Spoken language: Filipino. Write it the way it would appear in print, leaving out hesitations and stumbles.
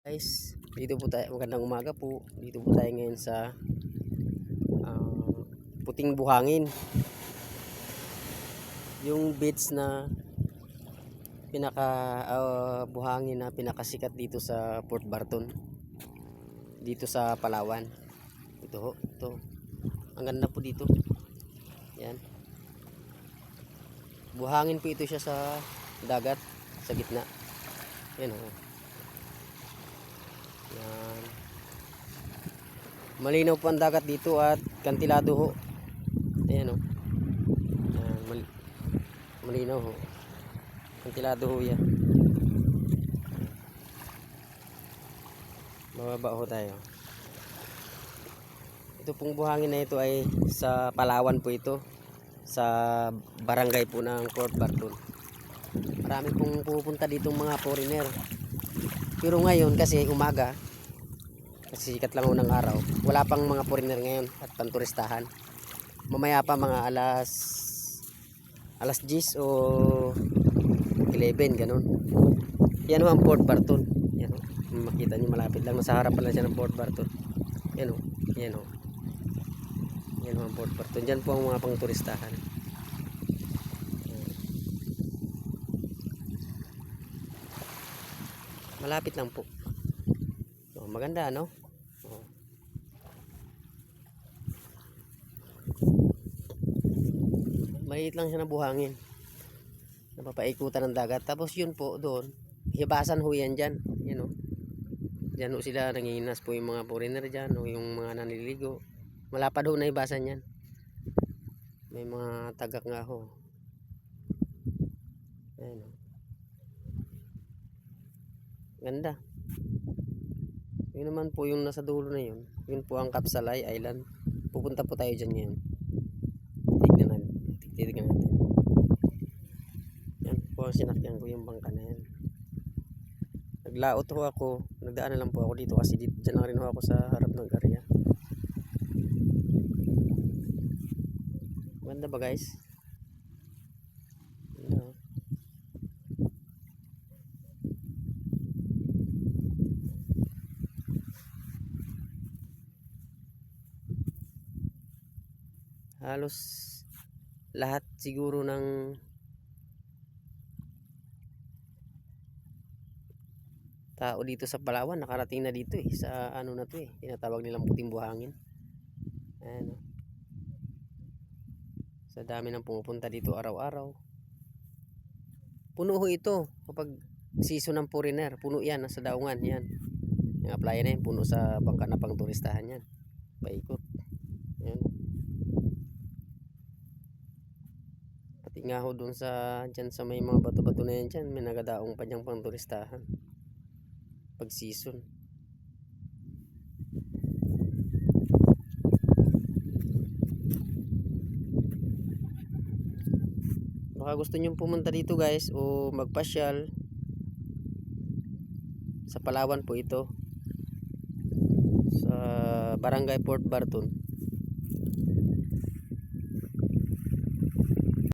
Guys, dito po tayo, magandang umaga po. Dito po tayo ngayon sa Puting Buhangin. Yung beach na buhangin na pinakasikat dito sa Port Barton. Dito sa Palawan. Ito. Ang ganda po dito. Yan. Buhangin po ito siya sa dagat, sa gitna. Yan o. Yan. Malinaw po ang dagat dito at kantilado ho. Ayan o. Yan. Malinaw ho. Kantilado ho yan. Bababa ho tayo. Ito pong buhangin na ito ay sa Palawan po ito. Sa barangay po ng Port Barton. Marami pong pupunta dito mga foreigner. Pero ngayon kasi umaga, kasi sikat lang ng araw, wala pang mga foreigner ngayon at panturistahan. Mamaya pa mga alas 10 o 11 ganun. Yan ho ang Port Barton. Yan ho. Makita nyo malapit lang, nasa harap pala siya ng Port Barton. Yan ho. Yan ho. Yan ho ang Port Barton. Diyan po ang mga pangturistahan. Malapit lang po. So, maganda no? Oh. Maliit lang siya na buhangin. Napapaikutan ng dagat. Tapos yun po doon. Hibasan ho yan dyan. Yan o. Dyan ho sila nanginginas po yung mga foreigner dyan. O yung mga naniligo. Malapad ho na hibasan yan. May mga tagak nga ho. Ayan o. Ganda. Yun naman po yung nasa dulo na yun. Yun po ang Kapsalay Island. Pupunta po tayo dyan ngayon. Tignan natin. Yan po ang sinakyan ko yung bangka na yan. Naglaot ho ako. Nagdaan na lang po ako dito kasi dyan na rin ho ako sa harap ng area. Ganda ba guys? Ganda. Halos lahat siguro ng tao dito sa Palawan nakarating na dito sa ano na to tinatawag nilang Puting Buhangin. Ayan, sa dami ng pumupunta dito araw-araw. Puno ho ito kapag season ng foreigner, puno yan nasa daungan yan. Yung playa na yan, puno sa bangka na pang turistahan yan. Paikot. Ayan. Pati nga ho dun dyan sa may mga bato-bato na yan dyan, may nagadaong pa dyan pang turistahan. Pag season. Baka gusto nyo pumunta dito guys o magpasyal. Sa Palawan po ito. Sa Barangay Port Barton.